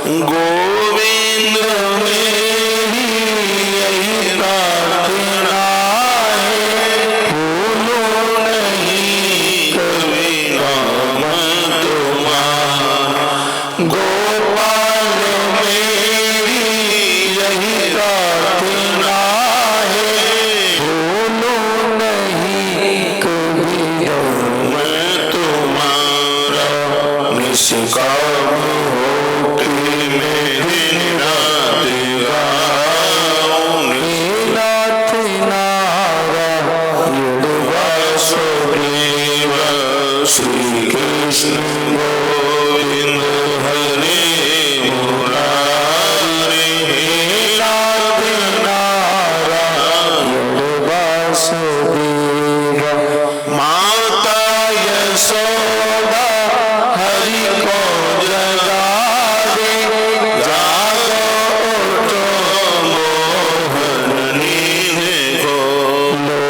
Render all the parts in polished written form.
गोविंद मेरी यही प्रार्थना है, भूलूं नहीं कभी नाम तुम्हारा। गोपाल मेरी यही प्रार्थना है, भूलूं नहीं कभी नाम तुम्हारा। निष्काम होके मैं दिन रात गाऊं, नीनाथ नारायण वासुदेव। श्री कृष्ण गोविंद हरे मुरारी, नीनाथ नारायण वासुदेव। माता यशोदा हरि को जगावे, जागो उठो मोहन नींद खोलो।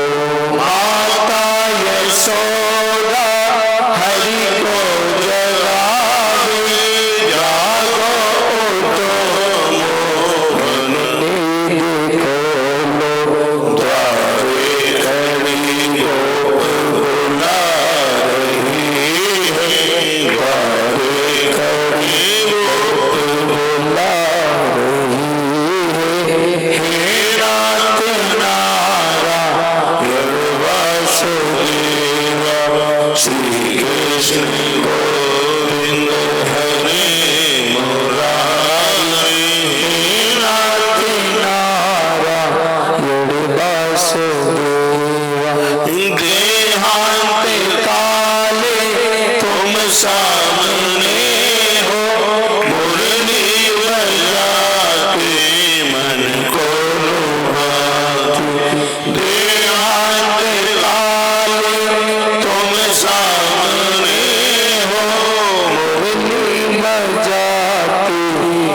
माता यशोदा हरि को जगावे, जागो उठो मोहन नींद खोलो। द्वारे खड़ी गोप बुला रही है, द्वारे खड़ी गोप बुला रही है। हे नाथ नारायण वासुदेव। श्री कृष्ण गोविंद हरे मुरारी, हे नाथ नारायण वासुदेव। देहांत काले तुम सामने हो, मुरली बजाते मन को लुभाते। देहांत काले तुम सामने हो, मुरली बजाते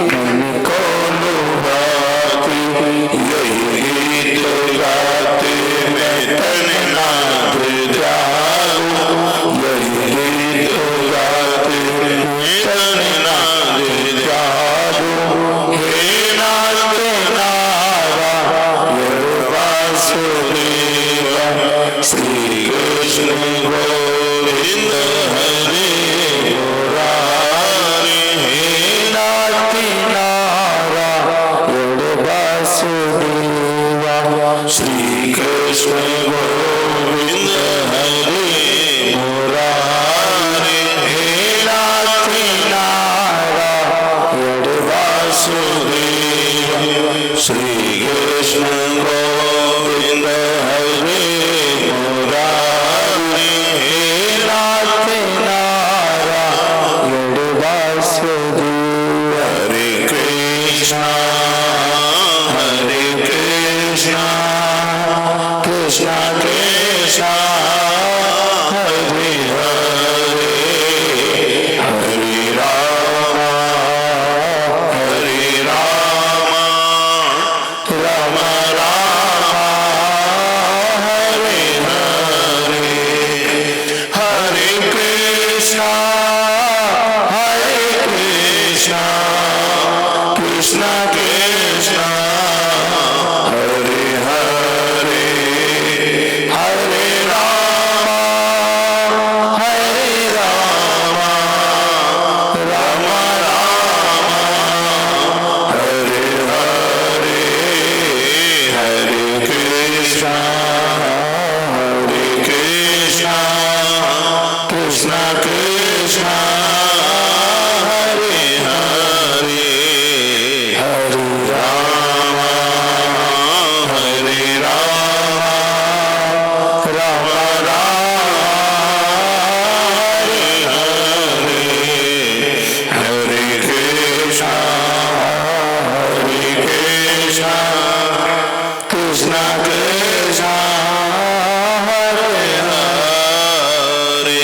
मन को लुभाते। यही गीत गाते मैं तन नाथ जाऊं, यही गीत गाते मैं तन नाथ जाऊं। हे नाथ नारायण वासुदेव। श्री कृष्ण गोविंद हरे मुरारी, हे नाथ नारायण वासुदेव। श्री कृष्ण गोविंद हरे मुरारी, हे नाथ नारायण वासुदेव। श्री कृष्ण गोविंद हरे मुरारी, हे नाथ नारायण वासुदेव। हरे कृष्णा कृष्णा कृष्णा हरे हरे, हरे राम राम राम हरे हरे। हरे कृष्णा कृष्णा कृष्णा हरे हरे, हरे राम राम राम हरे हरे। हरे कृष्णा कृष्णा कृष्णा हरे हरे, हरे राम राम हरे हरे। हरे कृष्णा कृष्णा कृष्णा हरे हरे।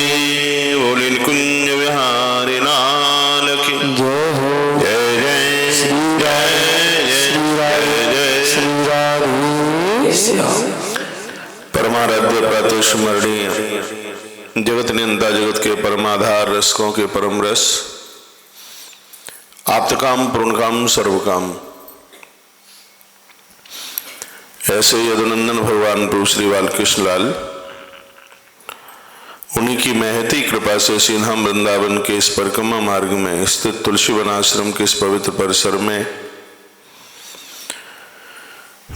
बोले कुंज विहारी लाल की जय हो। जय जय श्री जय श्री राधे। परमाराध्य प्रातस्मरणीय जगत नियंता जगत के परमाधार रसकों के परम रस आप्तकाम पूर्णकाम सर्वकाम। ऐसे यदुनंदन भगवान प्रभु श्री बालकृष्ण लाल, उन्हीं की महती कृपा से सीधाम वृंदावन के इस परिक्रमा मार्ग में स्थित तुलसी वन आश्रम के इस पवित्र परिसर में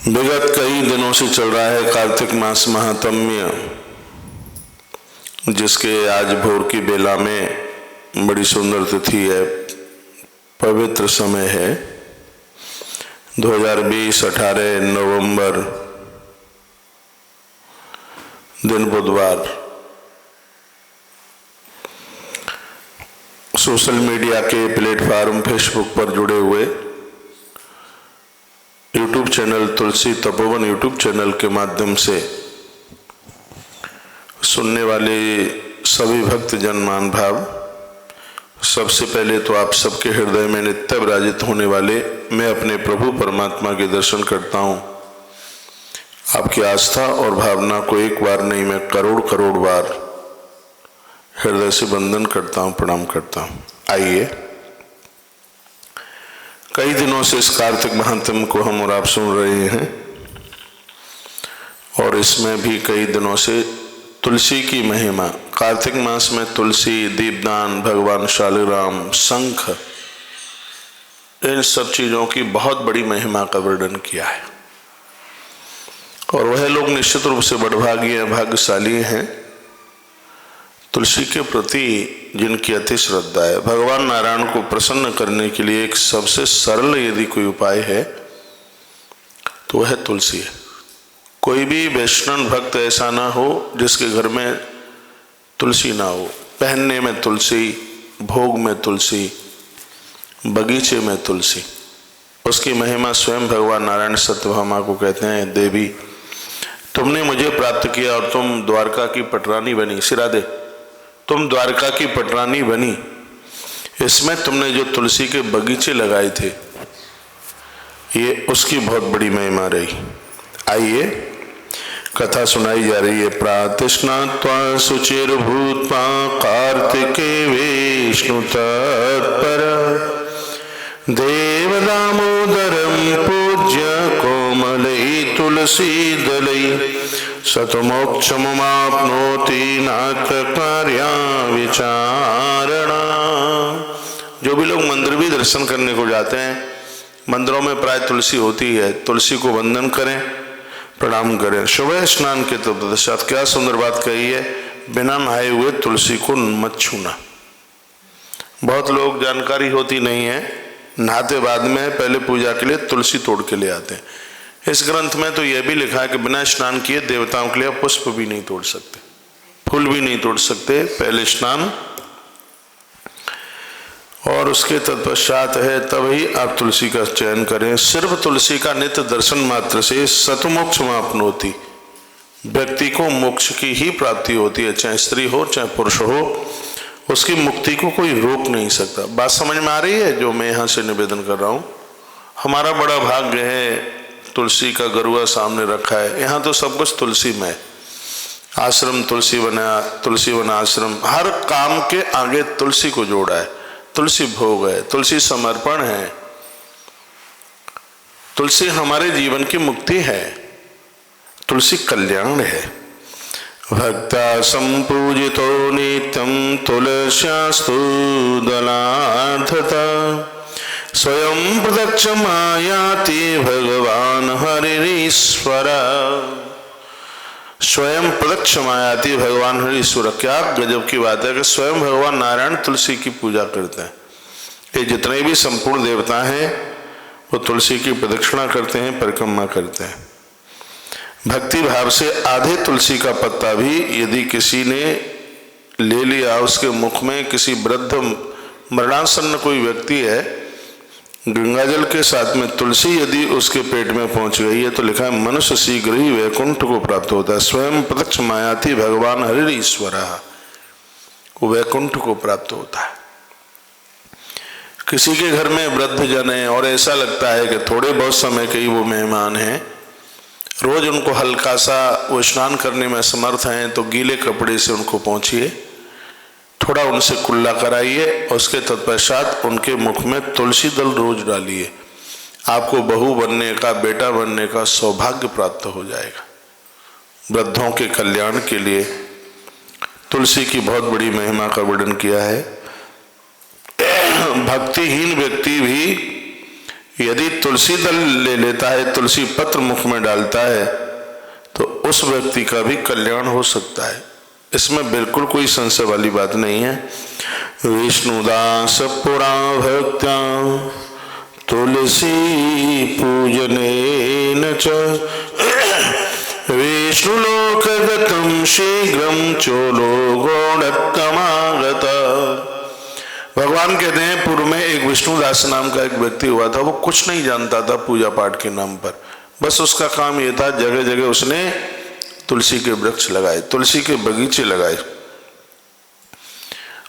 विगत कई दिनों से चल रहा है कार्तिक मास महात्म्य, जिसके आज भोर की बेला में बड़ी सुंदर तिथि है, पवित्र समय है 2020 18 नवंबर, दिन बुधवार। सोशल मीडिया के प्लेटफॉर्म फेसबुक पर जुड़े हुए यूट्यूब चैनल तुलसी तपोवन यूट्यूब चैनल के माध्यम से सुनने वाले सभी भक्त जन मान भाव, सबसे पहले तो आप सबके हृदय में नित्य विराजित होने वाले मैं अपने प्रभु परमात्मा के दर्शन करता हूँ। आपकी आस्था और भावना को एक बार नहीं, मैं करोड़ करोड़ बार हृदय से वंदन करता हूँ, प्रणाम करता हूँ। आइए, कई दिनों से इस कार्तिक महात्म्य को हम और आप सुन रहे हैं और इसमें भी कई दिनों से तुलसी की महिमा, कार्तिक मास में तुलसी, दीपदान, भगवान शालिग्राम, शंख, इन सब चीजों की बहुत बड़ी महिमा का वर्णन किया है। और वह लोग निश्चित रूप से बड़भागी हैं, भाग्यशाली हैं तुलसी के प्रति जिनकी अति श्रद्धा है। भगवान नारायण को प्रसन्न करने के लिए एक सबसे सरल यदि कोई उपाय है तो वह तुलसी है। कोई भी वैष्णव भक्त ऐसा ना हो जिसके घर में तुलसी ना हो। पहनने में तुलसी, भोग में तुलसी, बगीचे में तुलसी। उसकी महिमा स्वयं भगवान नारायण सत्यभामा को कहते हैं, देवी तुमने मुझे प्राप्त किया और तुम द्वारका की पटरानी बनी। सिरा दे, तुम द्वारका की पटरानी बनी, इसमें तुमने जो तुलसी के बगीचे लगाए थे ये उसकी बहुत बड़ी महिमा रही। आइए, कथा सुनाई जा रही है। प्रातस्नात्वा शुचिर्भूत्वा कार्तिके विष्णु तत्पर देव दामोदरं पूज्य कोमलै तुलसी दलै सतमोक्षमाप्नोति नात्र कार्या विचारणा। जो भी लोग मंदिर भी दर्शन करने को जाते हैं, मंदिरों में प्राय तुलसी होती है, तुलसी को वंदन करें, प्रणाम करें। सुबह स्नान के तत्पश्चात, क्या सुंदर बात कही है, बिना नहाए हुए तुलसी को मत छूना। बहुत लोग जानकारी होती नहीं है, नहाते बाद में पहले पूजा के लिए तुलसी तोड़ के ले आते हैं। इस ग्रंथ में तो यह भी लिखा है कि बिना स्नान किए देवताओं के लिए पुष्प भी नहीं तोड़ सकते, फूल भी नहीं तोड़ सकते, पहले स्नान और उसके तत्पश्चात है तभी आप तुलसी का चयन करें। सिर्फ तुलसी का नित्य दर्शन मात्र से सतमोक्ष मापनोति, व्यक्ति को मोक्ष की ही प्राप्ति होती है, चाहे स्त्री हो चाहे पुरुष हो, उसकी मुक्ति को कोई रोक नहीं सकता। बात समझ में आ रही है जो मैं यहाँ से निवेदन कर रहा हूँ? हमारा बड़ा भाग्य है, तुलसी का गरुआ सामने रखा है, यहाँ तो सब कुछ तुलसी में। आश्रम तुलसी बना, तुलसी बना आश्रम, हर काम के आगे तुलसी को जोड़ा है। तुलसी भोग है, तुलसी समर्पण है, तुलसी हमारे जीवन की मुक्ति है, तुलसी कल्याण है। भक्ता संपूजितो नित्यं तुलस्यास्तु दलार्थता स्वयं प्रत्यक्षमायाति भगवान हरिश्वर। स्वयं प्रत्यक्षमायाति भगवान हरिश्वर। क्या गजब की बात है कि स्वयं भगवान नारायण तुलसी की पूजा करते हैं। ये जितने भी संपूर्ण देवता हैं वो तुलसी की प्रदक्षिणा करते हैं, परिक्रमा करते हैं। भक्ति भाव से आधे तुलसी का पत्ता भी यदि किसी ने ले लिया, उसके मुख में, किसी वृद्ध मरणासन्न कोई व्यक्ति है, गंगा जल के साथ में तुलसी यदि उसके पेट में पहुंच गई है तो लिखा है मनुष्य शीघ्र ही वैकुंठ को प्राप्त होता है। स्वयं प्रत्यक्ष मायाति भगवान हरिश्वर, वो वैकुंठ को प्राप्त होता है। किसी के घर में वृद्ध जन है और ऐसा लगता है कि थोड़े बहुत समय के ही वो मेहमान हैं, रोज उनको हल्का सा वो स्नान करने में समर्थ हैं, तो गीले कपड़े से उनको पहुंचिए, थोड़ा उनसे कुल्ला कराइए, उसके तत्पश्चात उनके मुख में तुलसी दल रोज डालिए। आपको बहू बनने का, बेटा बनने का सौभाग्य प्राप्त हो जाएगा। वृद्धों के कल्याण के लिए तुलसी की बहुत बड़ी महिमा का वर्णन किया है। भक्तिहीन व्यक्ति भी यदि तुलसी दल ले लेता है, तुलसी पत्र मुख में डालता है, तो उस व्यक्ति का भी कल्याण हो सकता है। इसमें बिल्कुल कोई संशय वाली बात नहीं है। विष्णुदास पुरा भक्त्या तुलसी पूजनेन च विष्णुलोकगतं शीघ्रं चोलो गौणत्तमागत। भगवान कहते हैं पूर्व में एक विष्णुदास नाम का एक व्यक्ति हुआ था। वो कुछ नहीं जानता था पूजा पाठ के नाम पर, बस उसका काम ये था, जगह जगह उसने तुलसी के वृक्ष लगाए, तुलसी के बगीचे लगाए।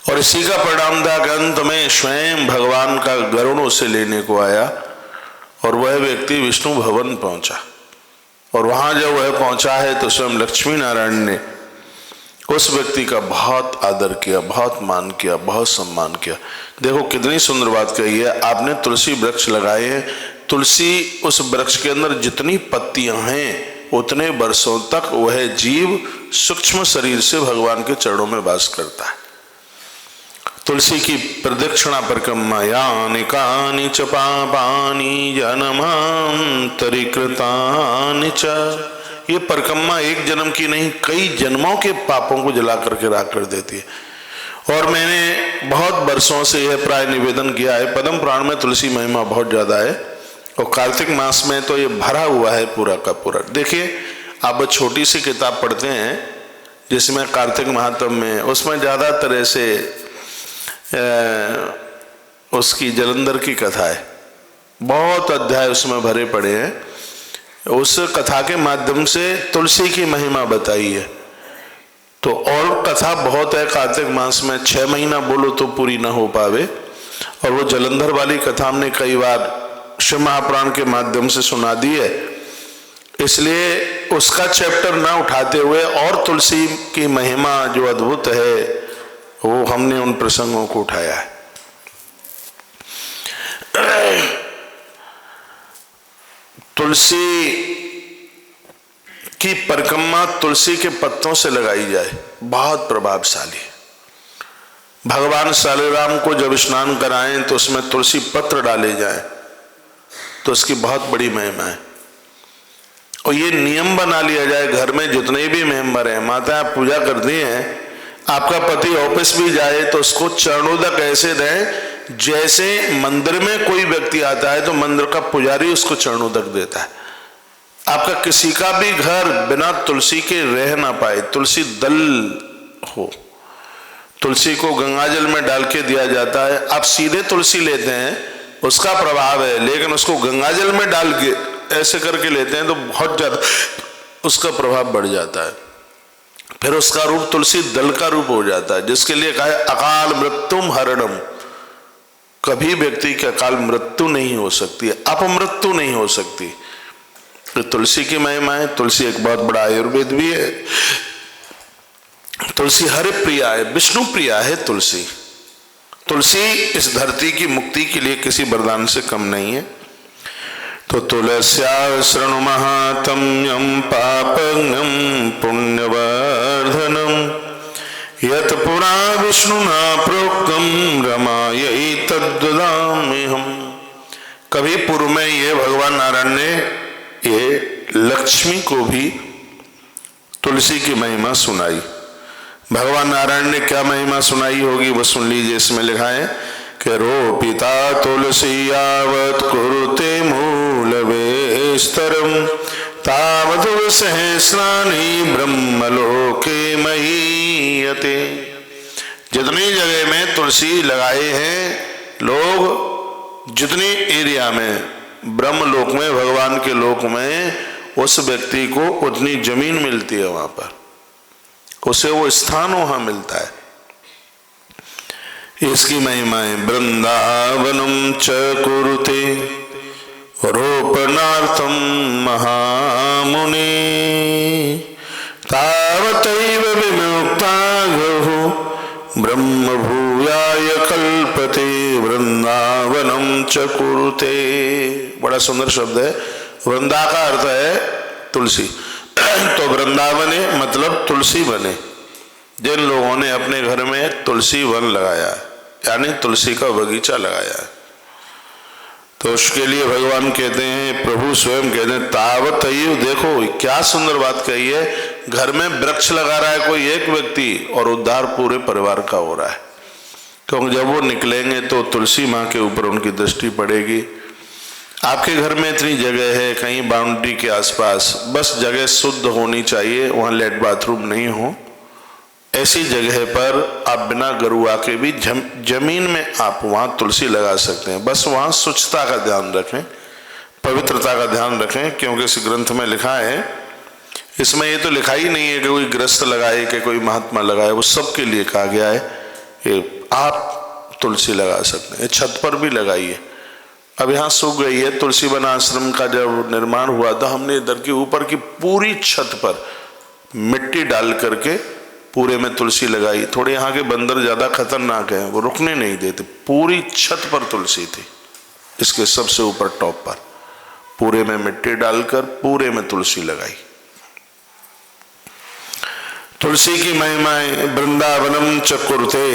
और इसी का परिणाम था कि अंत में स्वयं भगवान का गरुड़ उसे लेने को आया और वह व्यक्ति विष्णु भवन पहुंचा। और वहां जब वह पहुंचा है तो स्वयं लक्ष्मी नारायण ने उस व्यक्ति का बहुत आदर किया, बहुत मान किया, बहुत सम्मान किया। देखो कितनी सुंदर बात कही है। आपने तुलसी वृक्ष लगाए हैं, तुलसी उस वृक्ष के अंदर जितनी पत्तियां हैं उतने वर्षों तक वह जीव सूक्ष्म शरीर से भगवान के चरणों में वास करता है। तुलसी की प्रदक्षिणा परिक्रमा यानि कानि च पापानि जन्मांतरि कृतानि च। ये परिक्रमा एक जन्म की नहीं, कई जन्मों के पापों को जला करके राख कर देती है। और मैंने बहुत वर्षों से यह प्राय निवेदन किया है, पद्म पुराण में तुलसी महिमा बहुत ज्यादा है और कार्तिक मास में तो ये भरा हुआ है पूरा का पूरा। देखिए आप छोटी सी किताब पढ़ते हैं जिसमें कार्तिक महात्म में, उसमें ज्यादा तरह से उसकी जलंधर की कथा है, बहुत अध्याय उसमें भरे पड़े हैं। उस कथा के माध्यम से तुलसी की महिमा बताई है। तो और कथा बहुत है कार्तिक मास में, 6 महीना बोलो तो पूरी ना हो पावे। और वो जलंधर वाली कथा हमने कई बार शिव महापुराण के माध्यम से सुना दी है, इसलिए उसका चैप्टर ना उठाते हुए और तुलसी की महिमा जो अद्भुत है वो हमने उन प्रसंगों को उठाया है। तुलसी की परिक्रमा तुलसी के पत्तों से लगाई जाए, बहुत प्रभावशाली। भगवान शालिग्राम को जब स्नान कराएं तो उसमें तुलसी पत्र डाले जाएं तो उसकी बहुत बड़ी महिमा है। और ये नियम बना लिया जाए, घर में जितने भी मेंबर हैं, माता आप पूजा करती हैं, आपका पति ऑफिस भी जाए तो उसको चरणोदक ऐसे दें जैसे मंदिर में कोई व्यक्ति आता है तो मंदिर का पुजारी उसको चरणोदक देता है। आपका किसी का भी घर बिना तुलसी के रह ना पाए, तुलसी दल हो। तुलसी को गंगाजल में डाल के दिया जाता है। आप सीधे तुलसी लेते हैं उसका प्रभाव है, लेकिन उसको गंगाजल में डाल के ऐसे करके लेते हैं तो बहुत ज्यादा उसका प्रभाव बढ़ जाता है। फिर उसका रूप तुलसी दल का रूप हो जाता है, जिसके लिए कहा है अकाल मृत्युम हरणम। कभी व्यक्ति की अकाल मृत्यु नहीं हो सकती है, अपमृत्यु नहीं हो सकती। तो तुलसी की महिमा है। तुलसी एक बहुत बड़ा आयुर्वेद भी है। तुलसी हरि प्रिया है, विष्णु प्रिया है। तुलसी तुलसी इस धरती की मुक्ति के लिए किसी वरदान से कम नहीं है। तो तुलस्या शृणु महात्म्यं पापज्ञं पुण्यवर्धनम यत् पुरा विष्णुना प्रोक्तम रमायै तद्ददाम्यहम्। कभी पूर्व में ये भगवान नारायण ने ये लक्ष्मी को भी तुलसी की महिमा सुनाई। भगवान नारायण ने क्या महिमा सुनाई होगी वो सुन लीजिए। इसमें लिखा है कि रोपिता तुलसी यावत् कुरुते मूलवेस्तरम तावत् सहस्राणि ब्रह्मलोके महीयते। जितनी जगह में तुलसी लगाए हैं लोग, जितनी एरिया में ब्रह्मलोक में, भगवान के लोक में, उस व्यक्ति को उतनी जमीन मिलती है, वहां पर उसे वो स्थान वहां मिलता है। इसकी महिमाएं वृंदावनम च कुरुते रोपणार्थम महामुनि तावतैव विमुक्ता गहुः ब्रह्म भूयाय कल्पते वृंदावनम च कुरुते। बड़ा सुंदर शब्द है। वृंदा का अर्थ है तुलसी, तो वृंदावन मतलब तुलसी बने। जिन लोगों ने अपने घर में तुलसी वन लगाया यानी तुलसी का बगीचा लगाया है, तो उसके लिए भगवान कहते हैं, प्रभु स्वयं कहते हैं, तावत ही। देखो क्या सुंदर बात कही है, घर में वृक्ष लगा रहा है कोई एक व्यक्ति और उद्धार पूरे परिवार का हो रहा है। क्योंकि जब वो निकलेंगे तो तुलसी माँ के ऊपर उनकी दृष्टि पड़ेगी। आपके घर में इतनी जगह है, कहीं बाउंड्री के आसपास, बस जगह शुद्ध होनी चाहिए, वहाँ लेट बाथरूम नहीं हो, ऐसी जगह पर आप बिना गरुआ के भी जमीन में आप वहाँ तुलसी लगा सकते हैं। बस वहाँ स्वच्छता का ध्यान रखें, पवित्रता का ध्यान रखें, क्योंकि इस ग्रंथ में लिखा है, इसमें ये तो लिखा ही नहीं है कि कोई गृहस्थ लगाए कि कोई महात्मा लगाए, वो सबके लिए कहा गया है कि आप तुलसी लगा सकते हैं। छत पर भी लगाइए। अब यहाँ सूख गई है, तुलसी वन आश्रम का जब निर्माण हुआ था, हमने इधर की ऊपर की पूरी छत पर मिट्टी डाल करके पूरे में तुलसी लगाई। थोड़े यहाँ के बंदर ज्यादा खतरनाक हैं, वो रुकने नहीं देते, पूरी छत पर तुलसी थी, इसके सबसे ऊपर टॉप पर पूरे में मिट्टी डालकर पूरे में तुलसी लगाई। तुलसी की महिमाएं, वृंदावनम चकुरुते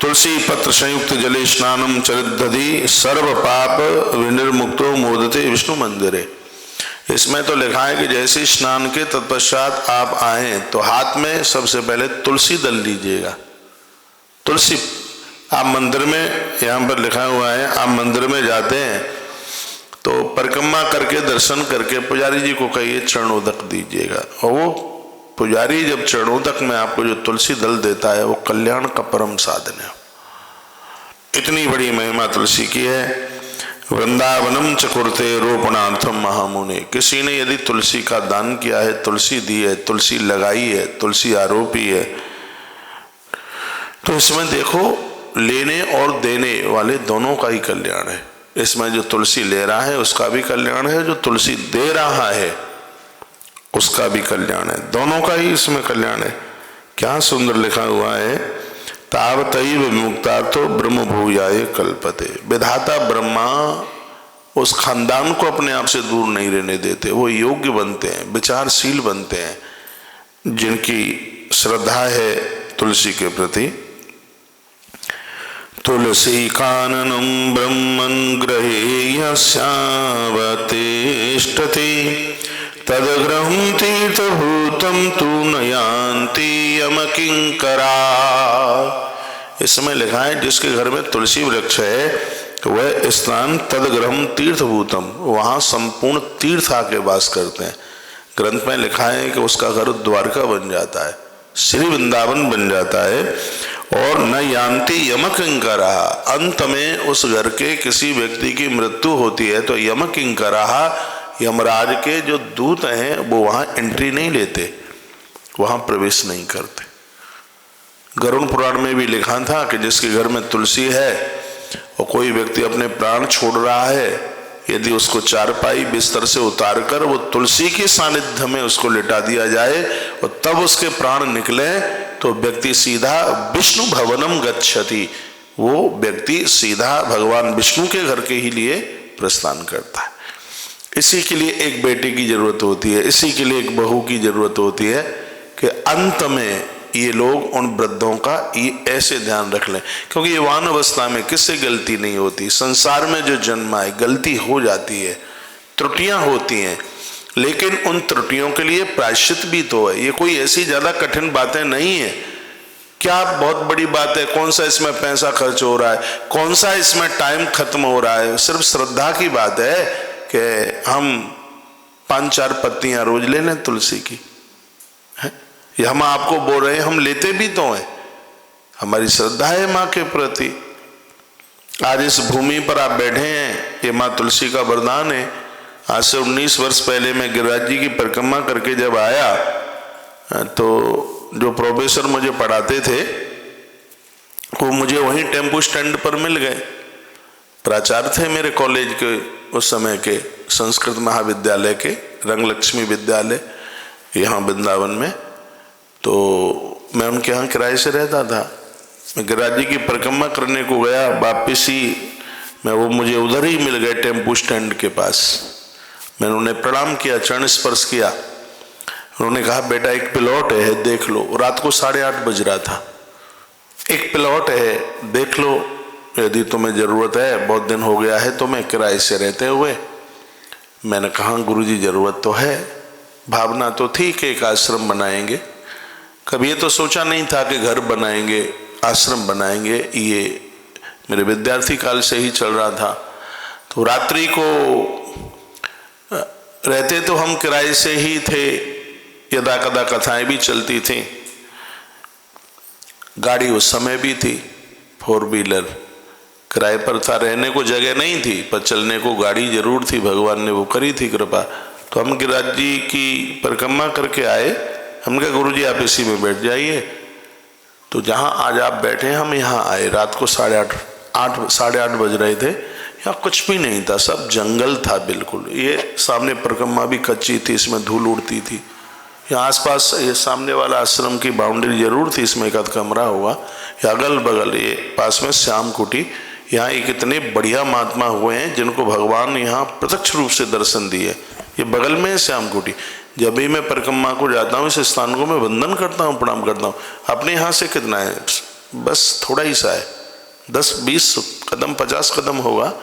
तुलसी पत्र संयुक्त जले स्नानम चरिदधि सर्व पाप विनिर्मुक्तो मोदते विष्णु मंदिरे। इसमें तो लिखा है कि जैसे स्नान के तत्पश्चात आप आए तो हाथ में सबसे पहले तुलसी दल लीजिएगा। तुलसी आप मंदिर में, यहाँ पर लिखा हुआ है, आप मंदिर में जाते हैं तो परिक्रमा करके दर्शन करके पुजारी जी को कहिए चरणोदक दीजिएगा, और वो पुजारी जब चरणोदक में आपको जो तुलसी दल देता है वो कल्याण का परम साधन है। इतनी बड़ी महिमा तुलसी की है। वृंदावनम चकुरते रोपणार्थम महामुने। किसी ने यदि तुलसी का दान किया है, तुलसी दी है, तुलसी लगाई है, तुलसी आरोपी है, तो इसमें देखो लेने और देने वाले दोनों का ही कल्याण है। इसमें जो तुलसी ले रहा है उसका भी कल्याण है, जो तुलसी दे रहा है उसका भी कल्याण है, दोनों का ही इसमें कल्याण है। क्या सुंदर लिखा हुआ है, तावतैव विमुक्तार्थो ब्रह्म भूयाय कल्पते। विधाता ब्रह्मा उस खानदान को अपने आप से दूर नहीं रहने देते, वो योग्य बनते हैं, विचारशील बनते हैं, जिनकी श्रद्धा है तुलसी के प्रति। तुलसी काननम ब्रह्मन् ग्रहेयस्यावतिष्ठति तदग्रहं तीर्थभूतं तु न यान्ति यमकिंकरा। इसमें लिखा है जिसके घर में तुलसी वृक्ष है तो वह स्थान तदग्रहं तीर्थभूतम, वहाँ संपूर्ण तीर्थ आके वास करते हैं। ग्रंथ में लिखा है कि उसका घर द्वारका बन जाता है, श्री वृंदावन बन जाता है। और न यान्ति यमकिंकरा, अंत में उस घर के किसी व्यक्ति की मृत्यु होती है तो यमकिंकरा, यमराज के जो दूत हैं वो वहां एंट्री नहीं लेते, वहां प्रवेश नहीं करते। गरुड़ पुराण में भी लिखा था कि जिसके घर में तुलसी है और कोई व्यक्ति अपने प्राण छोड़ रहा है, यदि उसको चारपाई बिस्तर से उतार कर वो तुलसी के सानिध्य में उसको लिटा दिया जाए और तब उसके प्राण निकले तो व्यक्ति सीधा विष्णु भवनम गच्छति, वो व्यक्ति सीधा भगवान विष्णु के घर के ही लिए प्रस्थान करता है। इसी के लिए एक बेटे की जरूरत होती है, इसी के लिए एक बहू की जरूरत होती है कि अंत में ये लोग उन वृद्धों का ये ऐसे ध्यान रख लें, क्योंकि ये वान अवस्था में किससे गलती नहीं होती। संसार में जो जन्मा है गलती हो जाती है, त्रुटियां होती हैं, लेकिन उन त्रुटियों के लिए प्रायश्चित भी तो है। ये कोई ऐसी ज्यादा कठिन बातें नहीं है। क्या बहुत बड़ी बात है, कौन सा इसमें पैसा खर्च हो रहा है, कौन सा इसमें टाइम खत्म हो रहा है। सिर्फ श्रद्धा की बात है कि हम 5-4 पत्तियां रोज ले लें तुलसी की, ये हम आपको बोल रहे हैं, हम लेते भी तो हैं, हमारी श्रद्धा है माँ के प्रति। आज इस भूमि पर आप बैठे हैं, ये माँ तुलसी का वरदान है। आज से 19 वर्ष पहले मैं गिरिराज जी की परिक्रमा करके जब आया तो जो प्रोफेसर मुझे पढ़ाते थे वो मुझे वहीं टेम्पो स्टैंड पर मिल गए। प्राचार्य थे मेरे कॉलेज के उस समय के, संस्कृत महाविद्यालय के, रंगलक्ष्मी विद्यालय यहाँ वृंदावन में। तो मैं उनके यहाँ किराए से रहता था। मैं गिरिराज जी की परिक्रमा करने को गया, वापिस ही मैं वो मुझे उधर ही मिल गए टेम्पू स्टैंड के पास। मैंने उन्हें प्रणाम किया, चरण स्पर्श किया। उन्होंने कहा बेटा एक प्लॉट है देख लो। रात को 8:30 बज रहा था। एक प्लॉट है देख लो, यदि तुम्हें जरूरत है, बहुत दिन हो गया है तुम्हें किराए से रहते हुए। मैंने कहा गुरुजी जरूरत तो है, भावना तो थी कि एक आश्रम बनाएंगे। कभी ये तो सोचा नहीं था कि घर बनाएंगे, आश्रम बनाएंगे। ये मेरे विद्यार्थी काल से ही चल रहा था। तो रात्रि को रहते तो हम किराए से ही थे, यदा कदा कथाएं भी चलती थी। गाड़ी उस समय भी थी, 4 व्हीलर किराए पर था। रहने को जगह नहीं थी पर चलने को गाड़ी जरूर थी, भगवान ने वो करी थी कृपा। तो हम गिरिराज जी की परिक्रमा करके आए। हमने कहा गुरुजी आप इसी में बैठ जाइए। तो जहाँ आज आप बैठे हम यहाँ आए। रात को 8:30 बज रहे थे। यहाँ कुछ भी नहीं था, सब जंगल था बिल्कुल। ये सामने परिक्रमा भी कच्ची थी, इसमें धूल उड़ती थी। यहाँ आसपास ये सामने वाला आश्रम की बाउंड्री जरूर थी, इसमें एक आध कमरा हुआ। या अगल बगल ये पास में श्याम कुटी। यहाँ एक इतने बढ़िया महात्मा हुए हैं जिनको भगवान यहाँ प्रत्यक्ष रूप से दर्शन दिए। ये बगल में है श्याम कुटी। जब भी मैं परिक्रमा को जाता हूँ इस स्थान को मैं वंदन करता हूँ, प्रणाम करता हूँ। अपने यहाँ से कितना है, बस थोड़ा ही सा है, 10-20 कदम 50 कदम होगा।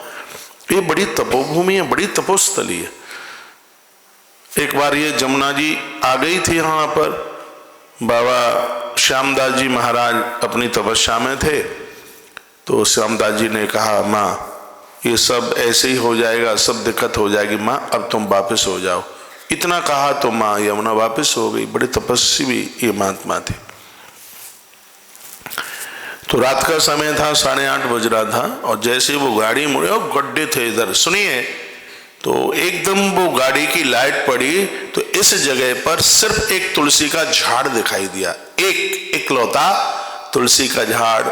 ये बड़ी तपोभूमि है, बड़ी तपोस्थली है। एक बार ये जमुना जी आ गई थी यहाँ पर। बाबा श्यामदास जी महाराज अपनी तपस्या में थे। तो श्यामदास जी ने कहा माँ ये सब ऐसे ही हो जाएगा, सब दिक्कत हो जाएगी माँ, अब तुम वापस हो जाओ। इतना कहा तो माँ यमुना वापस हो गई। बड़े तपस्वी भी ये महात्मा थे। तो रात का समय था, 8:30 बज रहा था। और जैसे वो गाड़ी मुड़े और गड्ढे थे इधर, सुनिए, तो एकदम वो गाड़ी की लाइट पड़ी तो इस जगह पर सिर्फ एक तुलसी का झाड़ दिखाई दिया, एक इकलौता तुलसी का झाड़।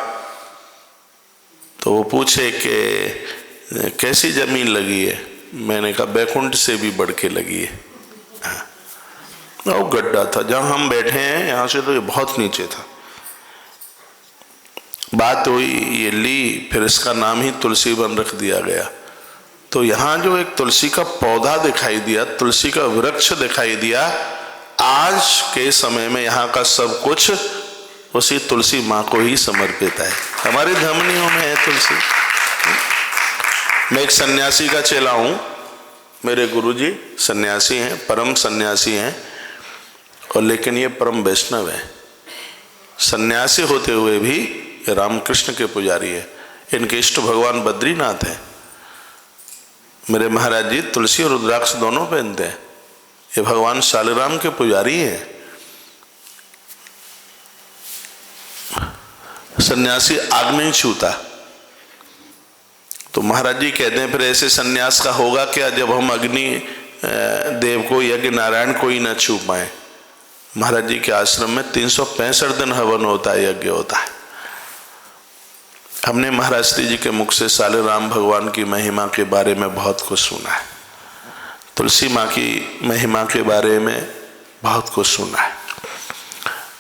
तो वो पूछे कि कैसी जमीन लगी है। मैंने कहा बैकुंठ से भी बढ़ के लगी है। वो गड्ढा था जहां हम बैठे हैं, यहां से तो ये बहुत नीचे था। बात हुई, ये ली, फिर इसका नाम ही तुलसी वन रख दिया गया। तो यहाँ जो एक तुलसी का पौधा दिखाई दिया, तुलसी का वृक्ष दिखाई दिया, आज के समय में यहाँ का सब कुछ उसी तुलसी माँ को ही समर्पित है। हमारे धमनियों में है तुलसी। मैं एक सन्यासी का चेला हूँ। मेरे गुरुजी सन्यासी हैं, परम सन्यासी हैं, और लेकिन ये परम वैष्णव है। सन्यासी होते हुए भी ये रामकृष्ण के पुजारी है। इनके इष्ट भगवान बद्रीनाथ हैं। मेरे महाराज जी तुलसी और रुद्राक्ष दोनों पहनते हैं। ये भगवान शालिग्राम के पुजारी हैं। सन्यासी आग नहीं छूता। तो महाराज जी कहते हैं फिर ऐसे सन्यास का होगा क्या जब हम अग्नि देव को, यज्ञ नारायण को ही न छू पाए। महाराज जी के आश्रम में 365 दिन हवन होता है, यज्ञ होता है। हमने महाराज श्री जी के मुख से शालिग्राम भगवान की महिमा के बारे में बहुत कुछ सुना है। तुलसी माँ की महिमा के बारे में बहुत कुछ सुना है।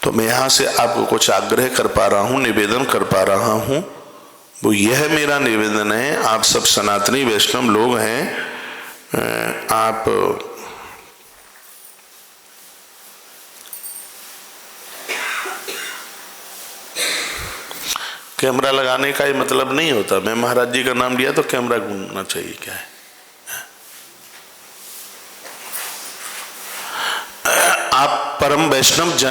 तो मैं यहाँ से आपको कुछ आग्रह कर पा रहा हूँ, निवेदन कर पा रहा हूँ। वो यह मेरा निवेदन है, आप सब सनातनी वैष्णव लोग हैं, आप कैमरा लगाने का ये मतलब नहीं होता। मैं महाराज जी का नाम लिया तो कैमरा घूमना चाहिए, क्या है। आप परम वैष्णव जन